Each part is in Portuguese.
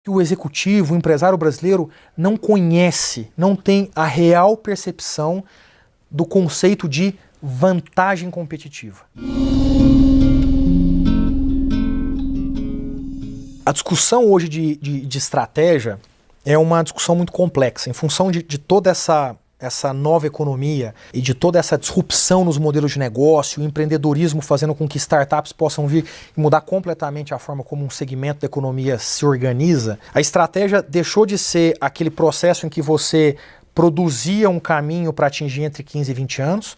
que o executivo, o empresário brasileiro não conhece, não tem a real percepção do conceito de vantagem competitiva. A discussão hoje de estratégia é uma discussão muito complexa, em função de toda essa nova economia e de toda essa disrupção nos modelos de negócio, o empreendedorismo fazendo com que startups possam vir e mudar completamente a forma como um segmento da economia se organiza. A estratégia deixou de ser aquele processo em que você produzia um caminho para atingir entre 15 e 20 anos,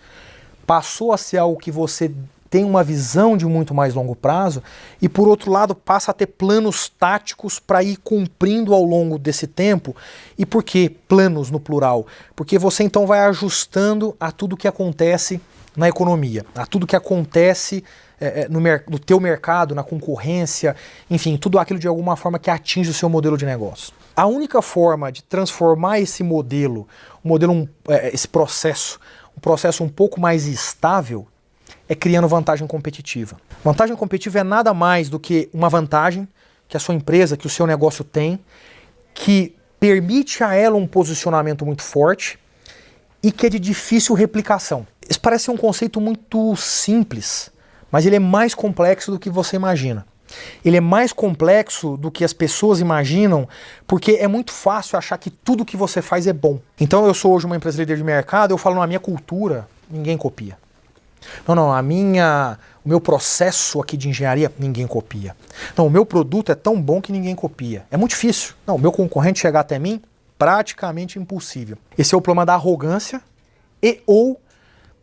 passou a ser algo que você tem uma visão de muito mais longo prazo e, por outro lado, passa a ter planos táticos para ir cumprindo ao longo desse tempo. E por que planos no plural? Porque você então vai ajustando a tudo que acontece na economia, a tudo que acontece no teu mercado, na concorrência, enfim, tudo aquilo de alguma forma que atinge o seu modelo de negócio. A única forma de transformar esse modelo, esse processo, um processo um pouco mais estável, é criando vantagem competitiva. Vantagem competitiva é nada mais do que uma vantagem que a sua empresa, que o seu negócio tem, que permite a ela um posicionamento muito forte e que é de difícil replicação. Isso parece ser um conceito muito simples, mas ele é mais complexo do que você imagina. Ele é mais complexo do que as pessoas imaginam, porque é muito fácil achar que tudo que você faz é bom. Então eu sou hoje uma empresa líder de mercado, eu falo, na minha cultura, ninguém copia. Não, o meu processo aqui de engenharia, ninguém copia. Não, o meu produto é tão bom que ninguém copia. É muito difícil. Não, o meu concorrente chegar até mim, praticamente impossível. Esse é o problema da arrogância ou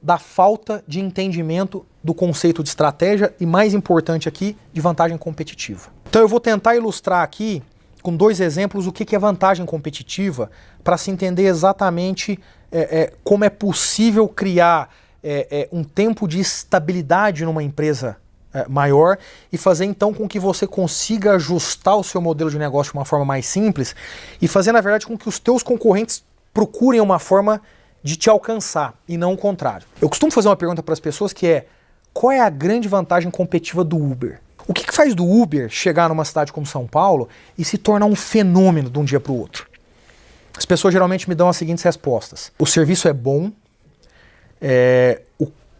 da falta de entendimento do conceito de estratégia e, mais importante aqui, de vantagem competitiva. Então eu vou tentar ilustrar aqui, com 2 exemplos, o que é vantagem competitiva, para se entender exatamente como é possível criar um tempo de estabilidade numa empresa maior e fazer então com que você consiga ajustar o seu modelo de negócio de uma forma mais simples e fazer, na verdade, com que os teus concorrentes procurem uma forma de te alcançar e não o contrário. Eu costumo fazer uma pergunta para as pessoas que é: qual é a grande vantagem competitiva do Uber? O que faz do Uber chegar numa cidade como São Paulo e se tornar um fenômeno de um dia para o outro? As pessoas geralmente me dão as seguintes respostas: o serviço é bom,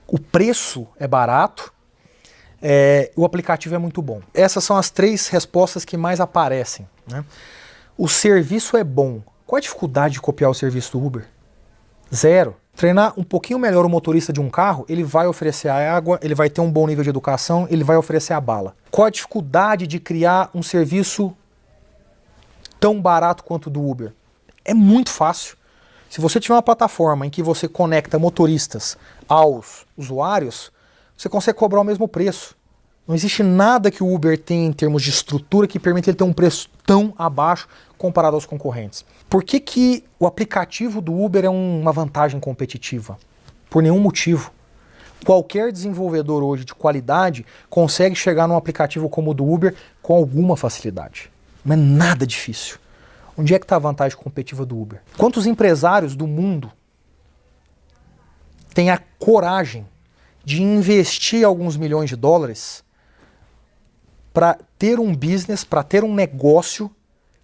o preço é barato, o aplicativo é muito bom. Essas são as 3 respostas que mais aparecem, né? O serviço é bom. Qual a dificuldade de copiar o serviço do Uber? Zero. Treinar um pouquinho melhor o motorista de um carro, ele vai oferecer a água, ele vai ter um bom nível de educação, ele vai oferecer a bala. Qual a dificuldade de criar um serviço tão barato quanto o do Uber? É muito fácil. Se você tiver uma plataforma em que você conecta motoristas aos usuários, você consegue cobrar o mesmo preço. Não existe nada que o Uber tenha em termos de estrutura que permita ele ter um preço tão abaixo comparado aos concorrentes. Por que o aplicativo do Uber é uma vantagem competitiva? Por nenhum motivo. Qualquer desenvolvedor hoje de qualidade consegue chegar num aplicativo como o do Uber com alguma facilidade. Não é nada difícil. Onde é que está a vantagem competitiva do Uber? Quantos empresários do mundo têm a coragem de investir alguns milhões de dólares para ter um business, para ter um negócio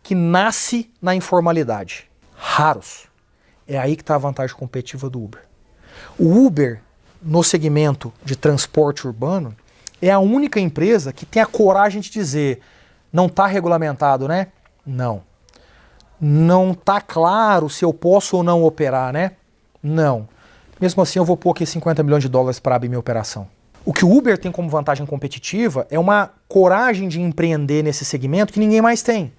que nasce na informalidade? Raros. É aí que está a vantagem competitiva do Uber. O Uber, no segmento de transporte urbano, é a única empresa que tem a coragem de dizer: não está regulamentado, né? Não. Não está claro se eu posso ou não operar, né? Não. Mesmo assim eu vou pôr aqui 50 milhões de dólares para abrir minha operação. O que o Uber tem como vantagem competitiva é uma coragem de empreender nesse segmento que ninguém mais tem.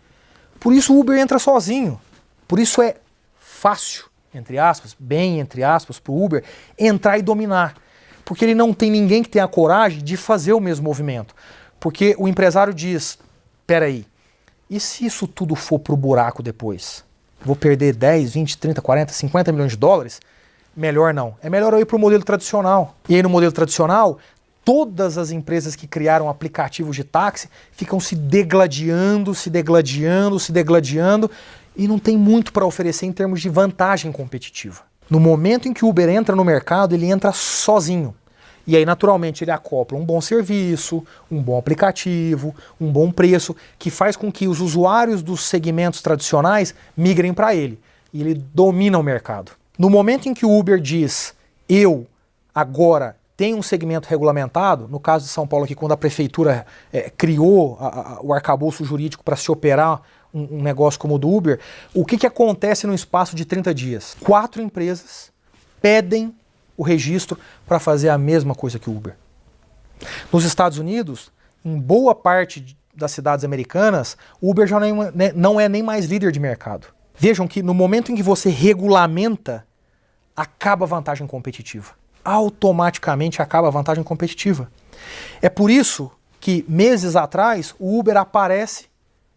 Por isso o Uber entra sozinho. Por isso é fácil, entre aspas, bem entre aspas, para o Uber entrar e dominar. Porque ele não tem ninguém que tenha a coragem de fazer o mesmo movimento. Porque o empresário diz: peraí, e se isso tudo for pro buraco depois? Vou perder 10, 20, 30, 40, 50 milhões de dólares? Melhor não. É melhor eu ir pro modelo tradicional. E aí no modelo tradicional, todas as empresas que criaram aplicativos de táxi ficam se degladiando e não tem muito para oferecer em termos de vantagem competitiva. No momento em que o Uber entra no mercado, ele entra sozinho. E aí, naturalmente, ele acopla um bom serviço, um bom aplicativo, um bom preço, que faz com que os usuários dos segmentos tradicionais migrem para ele. E ele domina o mercado. No momento em que o Uber diz, eu agora tenho um segmento regulamentado, no caso de São Paulo aqui, quando a prefeitura criou o arcabouço jurídico para se operar um negócio como o do Uber, o que acontece no espaço de 30 dias? 4 empresas pedem o registro para fazer a mesma coisa que o Uber. Nos Estados Unidos, em boa parte das cidades americanas, o Uber já não é nem mais líder de mercado. Vejam que no momento em que você regulamenta, acaba a vantagem competitiva. Automaticamente acaba a vantagem competitiva. É por isso que meses atrás o Uber aparece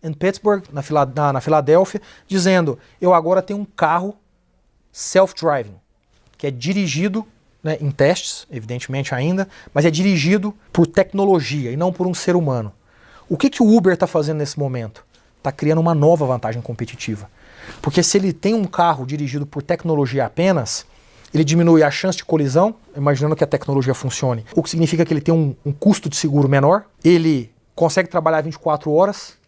em Pittsburgh, na Filadélfia, dizendo, eu agora tenho um carro self-driving, que é dirigido, né, em testes, evidentemente ainda, mas é dirigido por tecnologia e não por um ser humano. O que o Uber está fazendo nesse momento? Está criando uma nova vantagem competitiva. Porque se ele tem um carro dirigido por tecnologia apenas, ele diminui a chance de colisão, imaginando que a tecnologia funcione, o que significa que ele tem um custo de seguro menor, ele consegue trabalhar 24 horas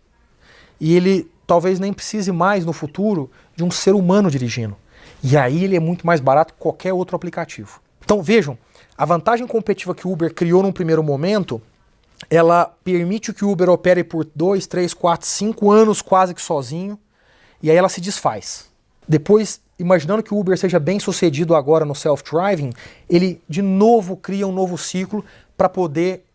e ele talvez nem precise mais no futuro de um ser humano dirigindo. E aí ele é muito mais barato que qualquer outro aplicativo. Então vejam, a vantagem competitiva que o Uber criou num primeiro momento, ela permite que o Uber opere por 2, 3, 4, 5 anos quase que sozinho, e aí ela se desfaz. Depois, imaginando que o Uber seja bem sucedido agora no self-driving, ele de novo cria um novo ciclo para poder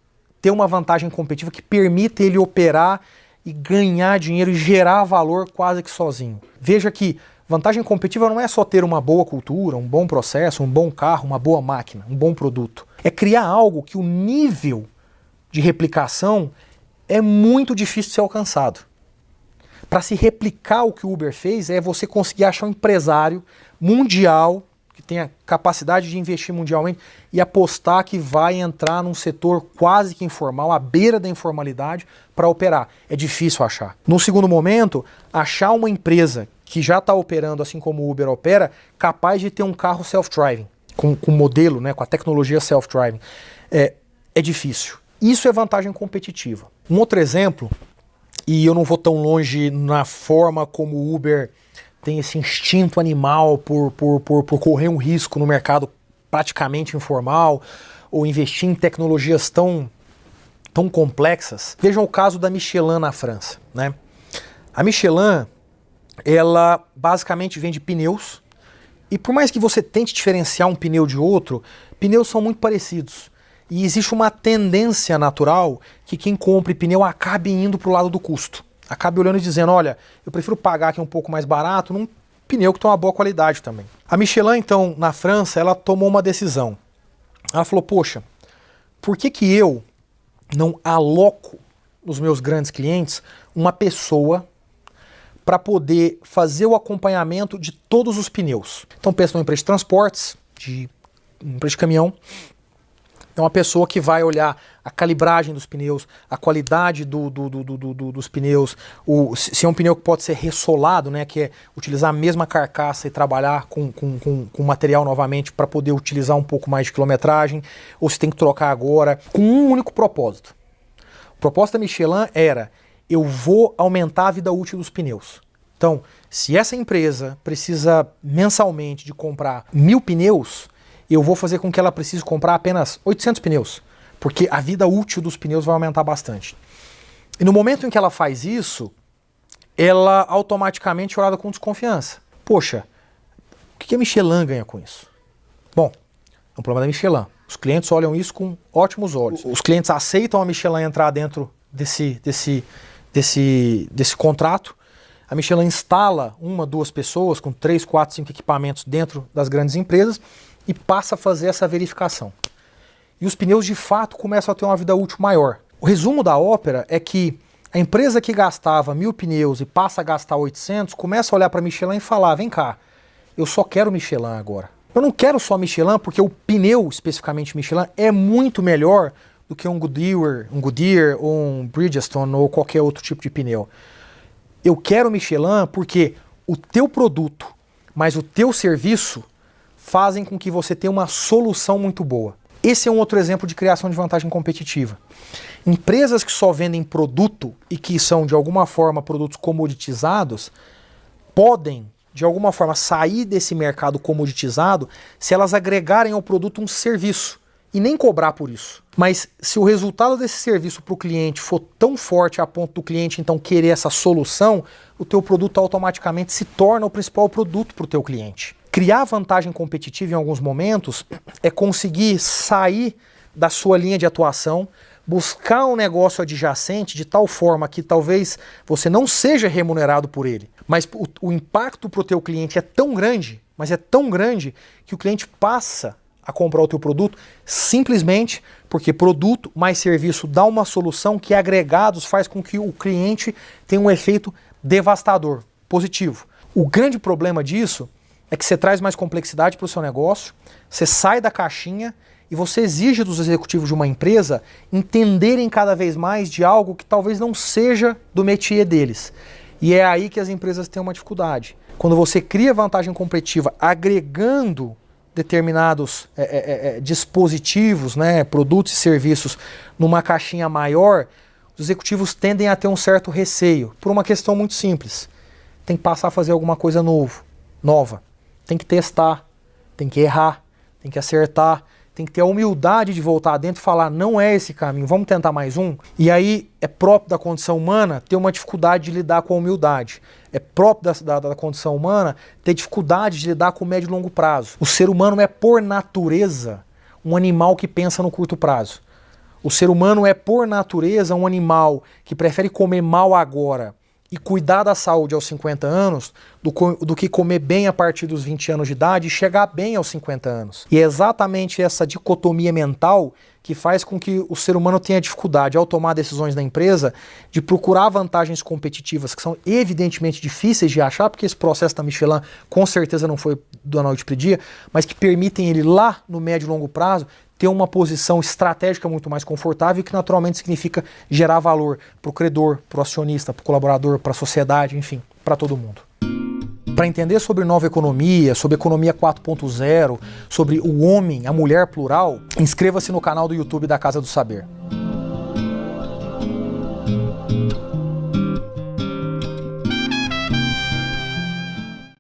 ter uma vantagem competitiva que permita ele operar e ganhar dinheiro e gerar valor quase que sozinho. Veja que vantagem competitiva não é só ter uma boa cultura, um bom processo, um bom carro, uma boa máquina, um bom produto. É criar algo que o nível de replicação é muito difícil de ser alcançado. Para se replicar o que o Uber fez, é você conseguir achar um empresário mundial que tenha capacidade de investir mundialmente e apostar que vai entrar num setor quase que informal, à beira da informalidade, para operar. É difícil achar. No segundo momento, achar uma empresa que já está operando, assim como o Uber opera, capaz de ter um carro self-driving, com modelo, né, com a tecnologia self-driving, é difícil. Isso é vantagem competitiva. Um outro exemplo, e eu não vou tão longe na forma como o Uber tem esse instinto animal por correr um risco no mercado praticamente informal, ou investir em tecnologias tão complexas. Vejam o caso da Michelin na França, né? A Michelin, ela basicamente vende pneus, e por mais que você tente diferenciar um pneu de outro, pneus são muito parecidos. E existe uma tendência natural que quem compre pneu acabe indo para o lado do custo. Acabe olhando e dizendo, olha, eu prefiro pagar aqui um pouco mais barato num pneu que tem uma boa qualidade também. A Michelin, então, na França, ela tomou uma decisão. Ela falou, poxa, por que eu não aloco nos meus grandes clientes uma pessoa para poder fazer o acompanhamento de todos os pneus? Então pensa numa empresa de transportes, uma empresa de caminhão. É uma pessoa que vai olhar a calibragem dos pneus, a qualidade dos pneus, se é um pneu que pode ser ressolado, né, que é utilizar a mesma carcaça e trabalhar com material novamente para poder utilizar um pouco mais de quilometragem, ou se tem que trocar agora, com um único propósito. O propósito da Michelin era, eu vou aumentar a vida útil dos pneus. Então, se essa empresa precisa mensalmente de comprar 1000 pneus, eu vou fazer com que ela precise comprar apenas 800 pneus, porque a vida útil dos pneus vai aumentar bastante. E no momento em que ela faz isso, ela automaticamente é olhada com desconfiança. Poxa, o que a Michelin ganha com isso? Bom, é um problema da Michelin. Os clientes olham isso com ótimos olhos. Os clientes aceitam a Michelin entrar dentro desse contrato. A Michelin instala 1, 2 pessoas com 3, 4, 5 equipamentos dentro das grandes empresas e passa a fazer essa verificação. E os pneus de fato começam a ter uma vida útil maior. O resumo da ópera é que a empresa que gastava 1000 pneus e passa a gastar 800, começa a olhar para a Michelin e falar, vem cá, eu só quero Michelin agora. Eu não quero só Michelin porque o pneu, especificamente Michelin, é muito melhor do que um Goodyear ou um Bridgestone ou qualquer outro tipo de pneu. Eu quero Michelin porque o teu produto, mais o teu serviço, fazem com que você tenha uma solução muito boa. Esse é um outro exemplo de criação de vantagem competitiva. Empresas que só vendem produto e que são, de alguma forma, produtos comoditizados, podem, de alguma forma, sair desse mercado comoditizado se elas agregarem ao produto um serviço e nem cobrar por isso. Mas se o resultado desse serviço para o cliente for tão forte a ponto do cliente então querer essa solução, o teu produto automaticamente se torna o principal produto para o teu cliente. Criar vantagem competitiva em alguns momentos é conseguir sair da sua linha de atuação, buscar um negócio adjacente de tal forma que talvez você não seja remunerado por ele, mas o impacto para o teu cliente é tão grande, mas é tão grande que o cliente passa a comprar o teu produto simplesmente porque produto mais serviço dá uma solução que agregados faz com que o cliente tenha um efeito devastador, positivo. O grande problema disso é que você traz mais complexidade para o seu negócio, você sai da caixinha e você exige dos executivos de uma empresa entenderem cada vez mais de algo que talvez não seja do métier deles. E é aí que as empresas têm uma dificuldade. Quando você cria vantagem competitiva agregando determinados dispositivos, né, produtos e serviços numa caixinha maior, os executivos tendem a ter um certo receio, por uma questão muito simples. Tem que passar a fazer alguma coisa nova. Tem que testar, tem que errar, tem que acertar, tem que ter a humildade de voltar dentro e falar, não é esse caminho, vamos tentar mais um. E aí é próprio da condição humana ter uma dificuldade de lidar com a humildade. É próprio da condição humana ter dificuldade de lidar com o médio e longo prazo. O ser humano é, por natureza, um animal que pensa no curto prazo. O ser humano é, por natureza, um animal que prefere comer mal agora e cuidar da saúde aos 50 anos do que comer bem a partir dos 20 anos de idade e chegar bem aos 50 anos. E é exatamente essa dicotomia mental que faz com que o ser humano tenha dificuldade ao tomar decisões na empresa de procurar vantagens competitivas que são evidentemente difíceis de achar, porque esse processo da Michelin com certeza não foi da noite para o dia, mas que permitem ele lá no médio e longo prazo ter uma posição estratégica muito mais confortável, que naturalmente significa gerar valor para o credor, para o acionista, para o colaborador, para a sociedade, enfim, para todo mundo. Para entender sobre nova economia, sobre economia 4.0, sobre o homem, a mulher plural, inscreva-se no canal do YouTube da Casa do Saber.